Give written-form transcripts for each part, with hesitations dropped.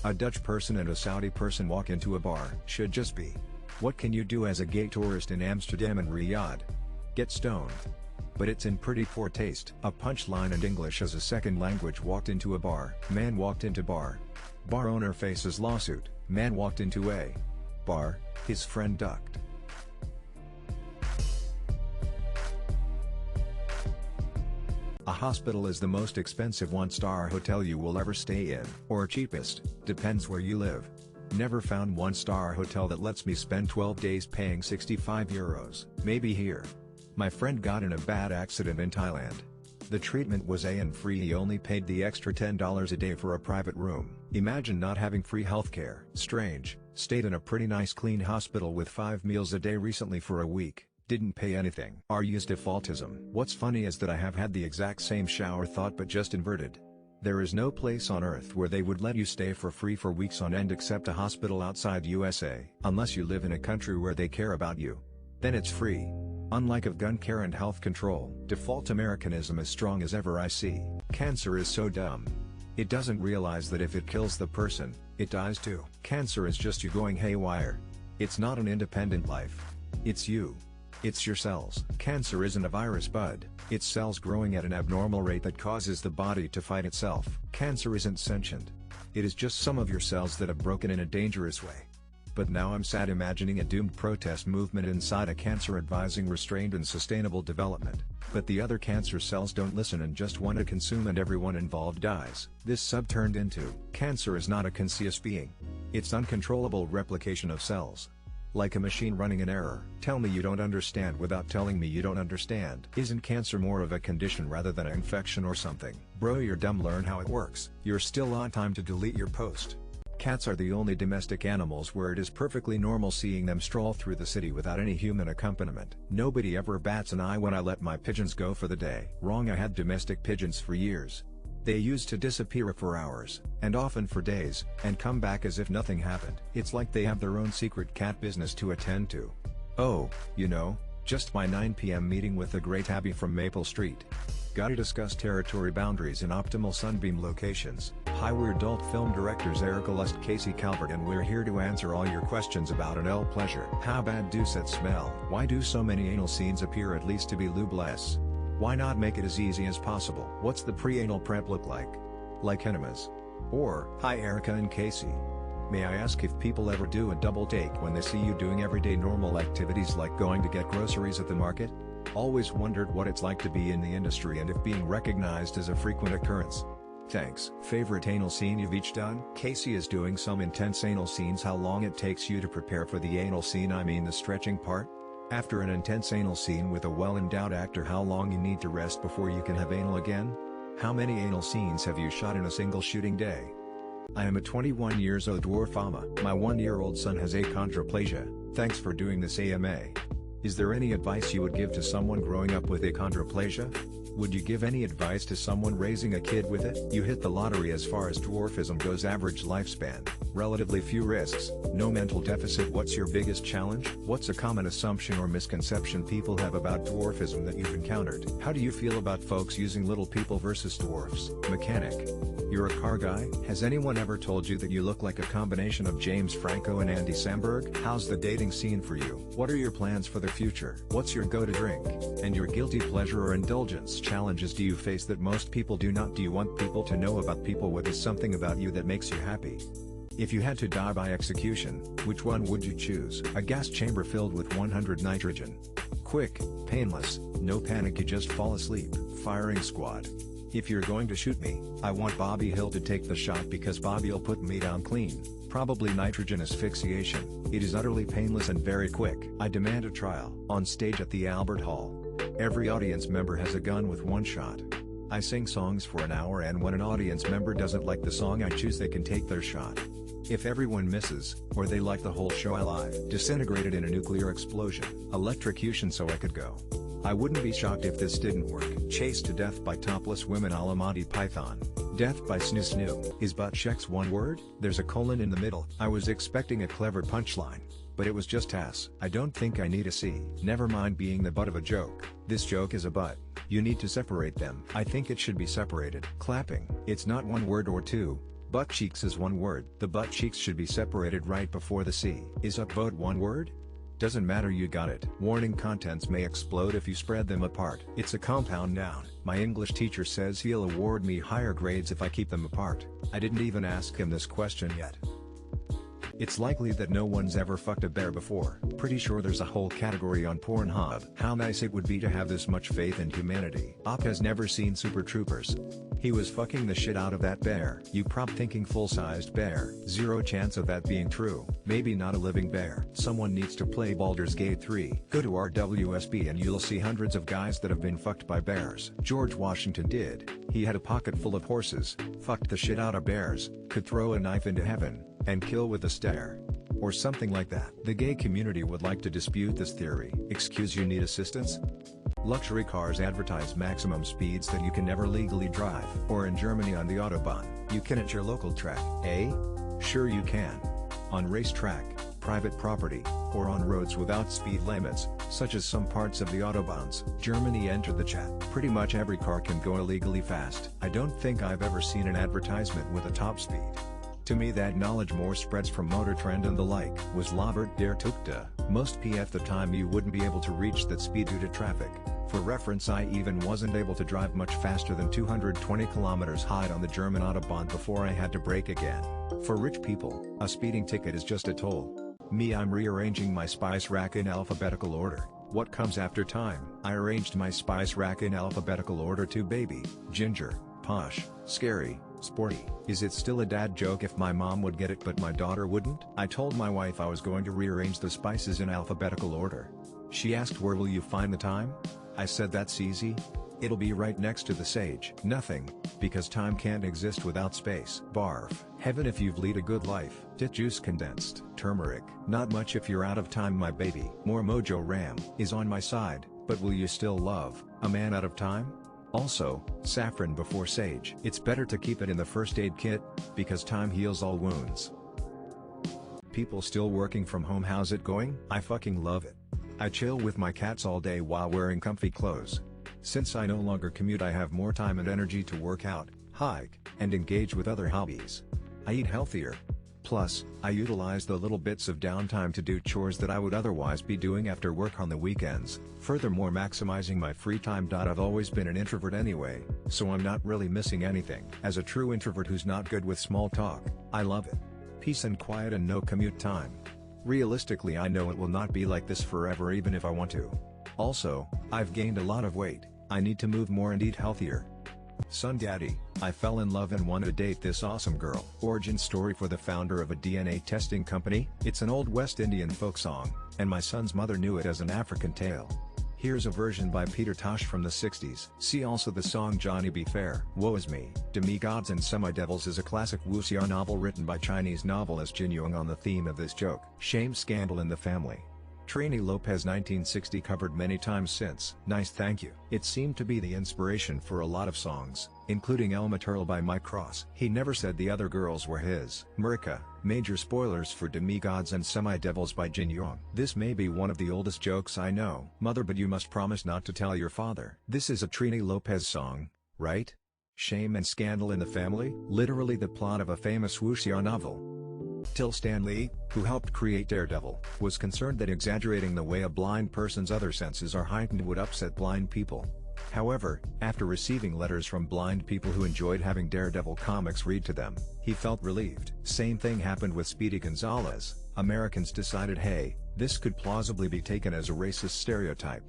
A Dutch person and a Saudi person walk into a bar. Should just be. What can you do as a gay tourist in Amsterdam and Riyadh? Get stoned. But it's in pretty poor taste. A punchline and English as a second language walked into a bar. Man walked into bar. Bar owner faces lawsuit. Man walked into a bar, his friend ducked. A hospital is the most expensive one-star hotel you will ever stay in. Or cheapest, depends where you live. Never found one-star hotel that lets me spend 12 days paying €65. Maybe here. My friend got in a bad accident in Thailand. The treatment was A&E free, he only paid the extra $10 a day for a private room. Imagine not having free healthcare. Strange, stayed in a pretty nice clean hospital with 5 meals a day recently for a week. Didn't pay anything. RU's defaultism. What's funny is that I have had the exact same shower thought but just inverted. There is no place on earth where they would let you stay for free for weeks on end except a hospital outside USA. Unless you live in a country where they care about you. Then it's free. Unlike of gun care and health control. Default Americanism as strong as ever I see. Cancer is so dumb. It doesn't realize that if it kills the person, it dies too. Cancer is just you going haywire. It's not an independent life. It's you. It's your cells. Cancer isn't a virus, bud. It's cells growing at an abnormal rate that causes the body to fight itself. Cancer isn't sentient. It is just some of your cells that have broken in a dangerous way. But now I'm sad imagining a doomed protest movement inside a cancer advising restrained and sustainable development. But the other cancer cells don't listen and just want to consume and everyone involved dies. This sub-turned into, cancer is not a conscious being. It's uncontrollable replication of cells. Like a machine running an error. Tell me you don't understand without telling me you don't understand. Isn't cancer more of a condition rather than an infection or something? Bro, you're dumb, learn how it works. You're still on time to delete your post. Cats are the only domestic animals where it is perfectly normal seeing them stroll through the city without any human accompaniment. Nobody ever bats an eye when I let my pigeons go for the day. Wrong, I had domestic pigeons for years. They used to disappear for hours, and often for days, and come back as if nothing happened. It's like they have their own secret cat business to attend to. Oh, you know, just my 9 p.m. meeting with the great Abby from Maple Street. Gotta discuss territory boundaries and optimal sunbeam locations. Hi, we're adult film directors Erica Lust, Casey Calvert, and we're here to answer all your questions about an L pleasure. How bad do sets smell? Why do so many anal scenes appear at least to be lubeless? Why not make it as easy as possible? What's the pre-anal prep look like? Like enemas? Or, hi Erica and Casey. May I ask if people ever do a double take when they see you doing everyday normal activities like going to get groceries at the market? Always wondered what it's like to be in the industry and if being recognized is a frequent occurrence. Thanks. Favorite anal scene you've each done? Casey is doing some intense anal scenes. How long it takes you to prepare for the anal scene, I mean the stretching part? After an intense anal scene with a well-endowed actor, how long you need to rest before you can have anal again? How many anal scenes have you shot in a single shooting day? I am a 21 years old dwarf mama. My 1-year-old son has achondroplasia. Thanks for doing this AMA. Is there any advice you would give to someone growing up with achondroplasia? Would you give any advice to someone raising a kid with it? You hit the lottery as far as dwarfism goes. Average lifespan, relatively few risks, no mental deficit. What's your biggest challenge? What's a common assumption or misconception people have about dwarfism that you've encountered? How do you feel about folks using little people versus dwarfs? Mechanic. You're a car guy? Has anyone ever told you that you look like a combination of James Franco and Andy Samberg? How's the dating scene for you? What are your plans for the future? What's your go-to drink? And your guilty pleasure or indulgence? Challenges do you face that most people do not? Do you want people to know about people? What is something about you that makes you happy? If you had to die by execution, which one would you choose? A gas chamber filled with 100 nitrogen. Quick, painless, no panic, you just fall asleep. Firing squad. If you're going to shoot me, I want Bobby Hill to take the shot because Bobby'll put me down clean. Probably nitrogen asphyxiation. It is utterly painless and very quick. I demand a trial. On stage at the Albert Hall. Every audience member has a gun with one shot. I sing songs for an hour, and when an audience member doesn't like the song I choose, they can take their shot. If everyone misses, or they like the whole show, I'll disintegrated in a nuclear explosion. Electrocution so I could go. I wouldn't be shocked if this didn't work. Chased to death by topless women a la Monty Python. Death by snoo snoo. Is butt checks one word? There's a colon in the middle. I was expecting a clever punchline, but it was just ass. I don't think I need a C. Never mind being the butt of a joke. This joke is a butt. You need to separate them. I think it should be separated. Clapping. It's not one word or two. Butt cheeks is one word. The butt cheeks should be separated right before the C. Is upvote one word? Doesn't matter, you got it. Warning: contents may explode if you spread them apart. It's a compound noun. My English teacher says he'll award me higher grades if I keep them apart. I didn't even ask him this question yet. It's likely that no one's ever fucked a bear before. Pretty sure there's a whole category on Pornhub. How nice it would be to have this much faith in humanity. Op has never seen Super Troopers. He was fucking the shit out of that bear. You prob thinking full-sized bear. Zero chance of that being true. Maybe not a living bear. Someone needs to play Baldur's Gate 3. Go to our WSB and you'll see hundreds of guys that have been fucked by bears. George Washington did. He had a pocket full of horses, fucked the shit out of bears, could throw a knife into heaven, and kill with a stare. Or something like that. The gay community would like to dispute this theory. Excuse, you need assistance? Luxury cars advertise maximum speeds that you can never legally drive. Or in Germany on the Autobahn, you can at your local track. Eh? Sure you can. On racetrack, private property, or on roads without speed limits, such as some parts of the Autobahns. Germany entered the chat. Pretty much every car can go illegally fast. I don't think I've ever seen an advertisement with a top speed. To me that knowledge more spreads from Motor Trend and the like. Was Labert der Tukta. Most pf the time you wouldn't be able to reach that speed due to traffic. For reference, I even wasn't able to drive much faster than 220 km high on the German Autobahn before I had to brake again. For rich people, a speeding ticket is just a toll. Me, I'm rearranging my spice rack in alphabetical order. What comes after time? I arranged my spice rack in alphabetical order to baby, ginger, posh, scary, sporty. Is it still a dad joke if my mom would get it but my daughter wouldn't? I told my wife I was going to rearrange the spices in alphabetical order. She asked, where will you find the time? I said, that's easy. It'll be right next to the sage. Nothing, because time can't exist without space. Barf. Heaven if you've lead a good life. Dit juice condensed. Turmeric. Not much if you're out of time, my baby. More mojo ram is on my side, but will you still love a man out of time? Also, saffron before sage. It's better to keep it in the first aid kit, because time heals all wounds. People still working from home, how's it going? I fucking love it. I chill with my cats all day while wearing comfy clothes. Since I no longer commute, I have more time and energy to work out, hike, and engage with other hobbies. I eat healthier. Plus, I utilize the little bits of downtime to do chores that I would otherwise be doing after work on the weekends, furthermore maximizing my free time. I've always been an introvert anyway, so I'm not really missing anything. As a true introvert who's not good with small talk, I love it. Peace and quiet and no commute time. Realistically, I know it will not be like this forever even if I want to. Also, I've gained a lot of weight. I need to move more and eat healthier. Son daddy, I fell in love and want to date this awesome girl. Origin story for the founder of a DNA testing company. It's an old West Indian folk song, and my son's mother knew it as an African tale. Here's a version by Peter Tosh from the 60s. See also the song Johnny Be Fair. Woe is Me, Demigods and Semi-Devils is a classic wuxia novel written by Chinese novelist Jin Yong on the theme of this joke. Shame, scandal in the family. Trini Lopez 1960 covered many times since. Nice, thank you. It seemed to be the inspiration for a lot of songs, including Elma Turtle by Mike Cross. He never said the other girls were his. Murica, major spoilers for Demigods and Semi-Devils by Jin Yong. This may be one of the oldest jokes I know. Mother, but you must promise not to tell your father. This is a Trini Lopez song, right? Shame and scandal in the family? Literally the plot of a famous wuxia novel. Till Stan Lee, who helped create Daredevil, was concerned that exaggerating the way a blind person's other senses are heightened would upset blind people. However, after receiving letters from blind people who enjoyed having Daredevil comics read to them, he felt relieved. Same thing happened with Speedy Gonzales. Americans decided, hey, this could plausibly be taken as a racist stereotype.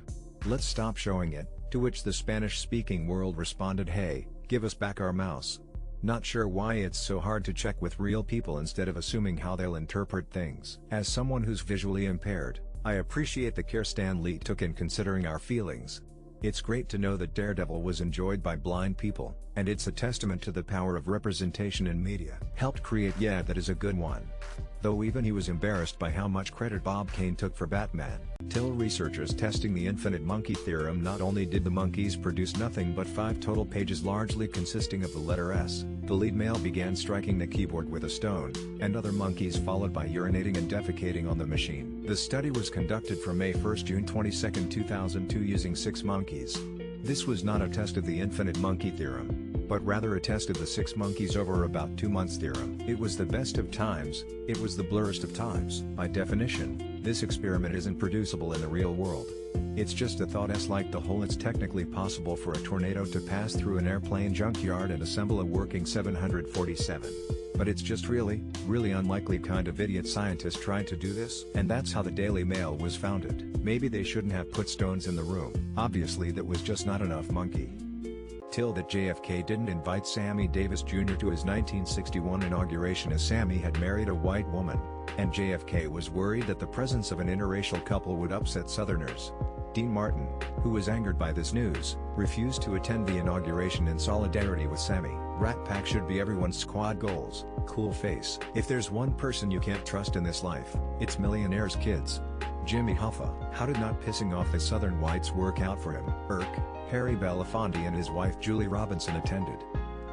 Let's stop showing it, to which the Spanish-speaking world responded, hey, give us back our mouse. Not sure why it's so hard to check with real people instead of assuming how they'll interpret things. As someone who's visually impaired, I appreciate the care Stan Lee took in considering our feelings. It's great to know that Daredevil was enjoyed by blind people, and it's a testament to the power of representation in media. Helped create, yeah, that is a good one. Though even he was embarrassed by how much credit Bob Kane took for Batman. Till researchers testing the infinite monkey theorem, not only did the monkeys produce nothing but 5 total pages largely consisting of the letter S, the lead male began striking the keyboard with a stone, and other monkeys followed by urinating and defecating on the machine. The study was conducted from May 1 to June 22, 2002 using 6 monkeys. This was not a test of the infinite monkey theorem. but rather attested the 6 monkeys over about 2 months theorem. It was the best of times, it was the blurriest of times. By definition, this experiment isn't producible in the real world. It's just a thought like the whole. It's technically possible for a tornado to pass through an airplane junkyard and assemble a working 747. But it's just really unlikely. Kind of idiot scientists tried to do this, and that's how the Daily Mail was founded. Maybe they shouldn't have put stones in the room. Obviously that was just not enough monkey. Till that JFK didn't invite Sammy Davis Jr. to his 1961 inauguration, as Sammy had married a white woman, and JFK was worried that the presence of an interracial couple would upset Southerners. Dean Martin, who was angered by this news, refused to attend the inauguration in solidarity with Sammy. Rat Pack should be everyone's squad goals. Cool face. If there's one person you can't trust in this life, it's millionaires' kids. Jimmy Hoffa. How did not pissing off the Southern whites work out for him? Harry Belafonte and his wife Julie Robinson attended.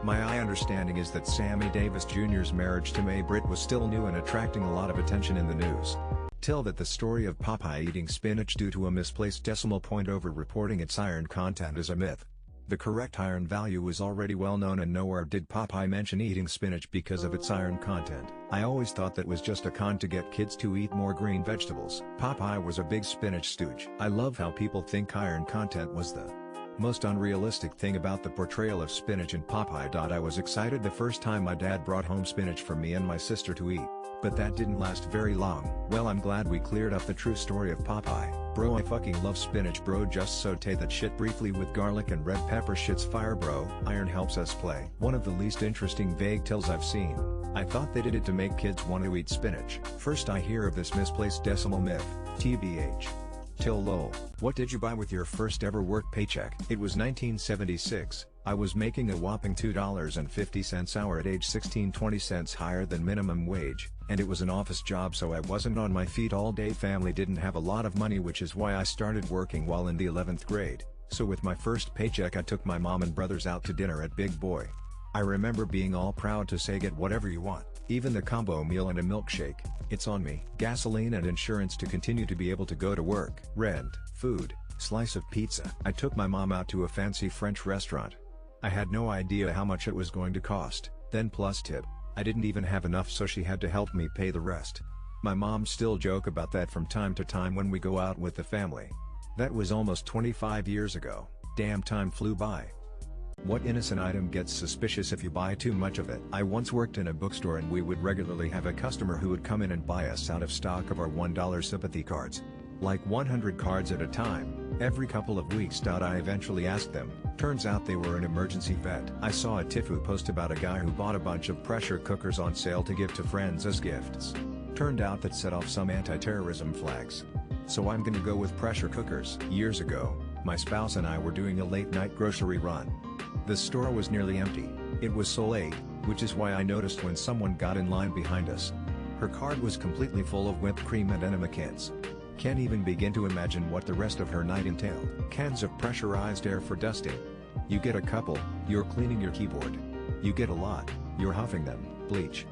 My understanding is that Sammy Davis Jr.'s marriage to Mae Britt was still new and attracting a lot of attention in the news. Till that the story of Popeye eating spinach due to a misplaced decimal point over reporting its iron content is a myth. The correct iron value was already well known, and nowhere did Popeye mention eating spinach because of its iron content. I always thought that was just a con to get kids to eat more green vegetables. Popeye was a big spinach stooge. I love how people think iron content was the most unrealistic thing about the portrayal of spinach in Popeye. I was excited the first time my dad brought home spinach for me and my sister to eat. But that didn't last very long. Well, I'm glad we cleared up the true story of Popeye. Bro, I fucking love spinach, bro. Just saute that shit briefly with garlic and red pepper. Shit's fire, bro. Iron helps us play. One of the least interesting vague tales I've seen. I thought they did it to make kids want to eat spinach. First I hear of this misplaced decimal myth, TBH. Till lol. What did you buy with your first ever work paycheck? It was 1976. I was making a whopping $2.50 an hour at age 16, 20 cents higher than minimum wage, and it was an office job, so I wasn't on my feet all day. Family didn't have a lot of money, which is why I started working while in the 11th grade. So with my first paycheck I took my mom and brothers out to dinner at Big Boy. I remember being all proud to say, get whatever you want, even the combo meal and a milkshake. It's on me. Gasoline and insurance to continue to be able to go to work. Rent, food, slice of pizza. I took my mom out to a fancy French restaurant. I had no idea how much it was going to cost, then plus tip. I didn't even have enough, so she had to help me pay the rest. My mom still joke about that from time to time when we go out with the family. That was almost 25 years ago. Damn, time flew by. What innocent item gets suspicious if you buy too much of it? I once worked in a bookstore and we would regularly have a customer who would come in and buy us out of stock of our $1 sympathy cards. Like 100 cards at a time, every couple of weeks. I eventually asked them. Turns out they were an emergency vet. I saw a Tifu post about a guy who bought a bunch of pressure cookers on sale to give to friends as gifts. Turned out that set off some anti-terrorism flags. So I'm gonna go with pressure cookers. Years ago, my spouse and I were doing a late-night grocery run. The store was nearly empty. It was so late, which is why I noticed when someone got in line behind us. Her cart was completely full of whipped cream and enema cans. Can't even begin to imagine what the rest of her night entailed. Cans of pressurized air for dusting. You get a couple, you're cleaning your keyboard. You get a lot, you're huffing them. Bleach.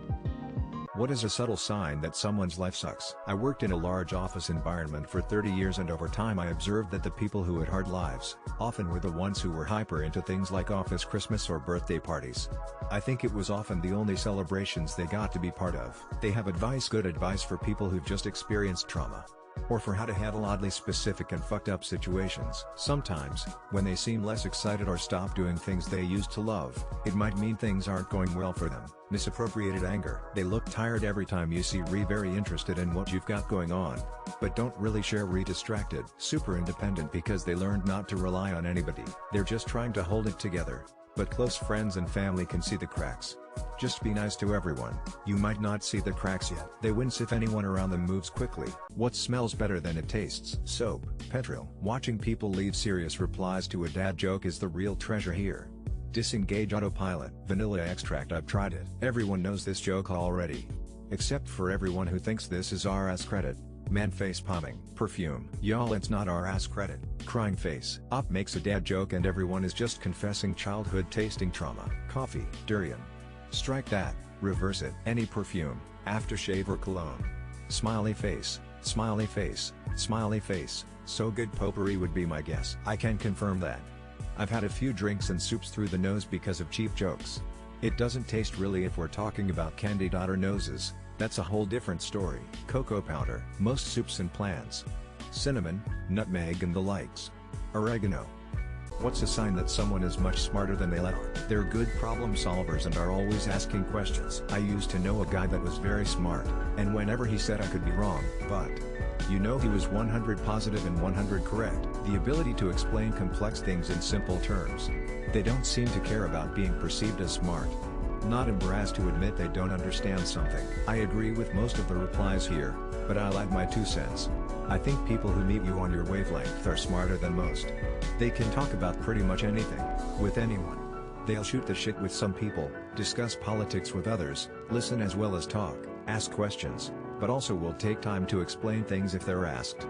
What is a subtle sign that someone's life sucks? I worked in a large office environment for 30 years, and over time I observed that the people who had hard lives often were the ones who were hyper into things like office Christmas or birthday parties. I think it was often the only celebrations they got to be part of. They have good advice for people who've just experienced trauma, or for how to handle oddly specific and fucked up situations. Sometimes, when they seem less excited or stop doing things they used to love, it might mean things aren't going well for them. Misappropriated anger. They look tired every time you see very interested in what you've got going on, but don't really share. Distracted. Super independent because they learned not to rely on anybody. They're just trying to hold it together, but close friends and family can see the cracks. Just be nice to everyone. You might not see the cracks yet. They wince if anyone around them moves quickly. What smells better than it tastes? Soap. Petrol. Watching people leave serious replies to a dad joke is the real treasure here. Disengage autopilot. Vanilla extract. I've tried it. Everyone knows this joke already. Except for everyone who thinks this is our ass credit. Man face palming. Perfume. Y'all, it's not our ass credit. Crying face. Op makes a dad joke and everyone is just confessing childhood tasting trauma. Coffee. Durian. Strike that, reverse it. Any perfume, aftershave or cologne. Smiley face, smiley face, smiley face. So good potpourri would be my guess. I can confirm that. I've had a few drinks and soups through the nose because of cheap jokes. It doesn't taste really if we're talking about candy or noses, that's a whole different story. Cocoa powder, most soups and plants. Cinnamon, nutmeg and the likes. Oregano. What's a sign that someone is much smarter than they let on? They're good problem solvers and are always asking questions. I used to know a guy that was very smart, and whenever he said I could be wrong, but you know he was 100 positive and 100 correct. The ability to explain complex things in simple terms. They don't seem to care about being perceived as smart. Not embarrassed to admit they don't understand something. I agree with most of the replies here, but I'll add my 2 cents. I think people who meet you on your wavelength are smarter than most. They can talk about pretty much anything, with anyone. They'll shoot the shit with some people, discuss politics with others, listen as well as talk, ask questions, but also will take time to explain things if they're asked.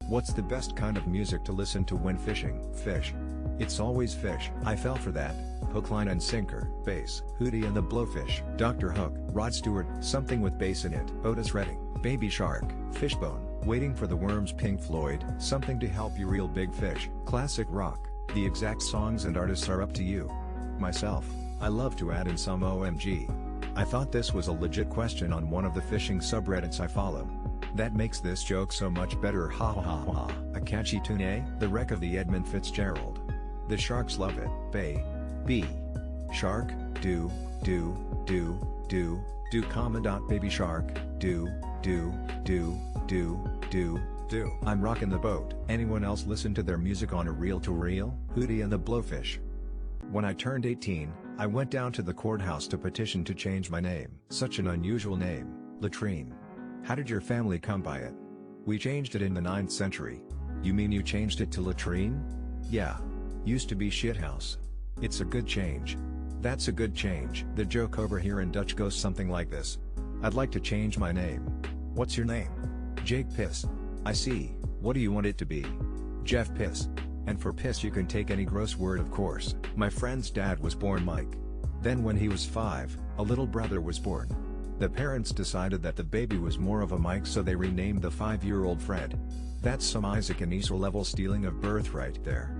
What's the best kind of music to listen to when fishing? Fish. It's always fish. I fell for that. Hook, line and sinker, bass, Hootie and the Blowfish, Dr. Hook, Rod Stewart, something with bass in it, Otis Redding, Baby Shark, Fishbone, Waiting for the Worms, Pink Floyd, something to help you reel big fish, classic rock. The exact songs and artists are up to you. Myself, I love to add in some OMG. I thought this was a legit question on one of the fishing subreddits I follow. That makes this joke so much better, ha ha ha ha. A catchy tune, eh? The Wreck of the Edmund Fitzgerald. The Sharks love it, B. Shark, do, comma. Baby Shark, do. I'm rocking the boat. Anyone else listen to their music on a reel-to-reel? Hootie and the Blowfish. When I turned 18, I went down to the courthouse to petition to change my name. Such an unusual name, Latrine. How did your family come by it? We changed it in the 9th century. You mean you changed it to latrine? Yeah. Used to be shithouse. It's a good change. That's a good change. The joke over here in Dutch goes something like this. I'd like to change my name. What's your name? Jake Piss. I see. What do you want it to be? Jeff Piss. And for piss you can take any gross word, of course. My friend's dad was born Mike. Then when he was 5, a little brother was born. The parents decided that the baby was more of a Mike, so they renamed the 5-year-old Fred. That's some Isaac and Esau level stealing of birth right there.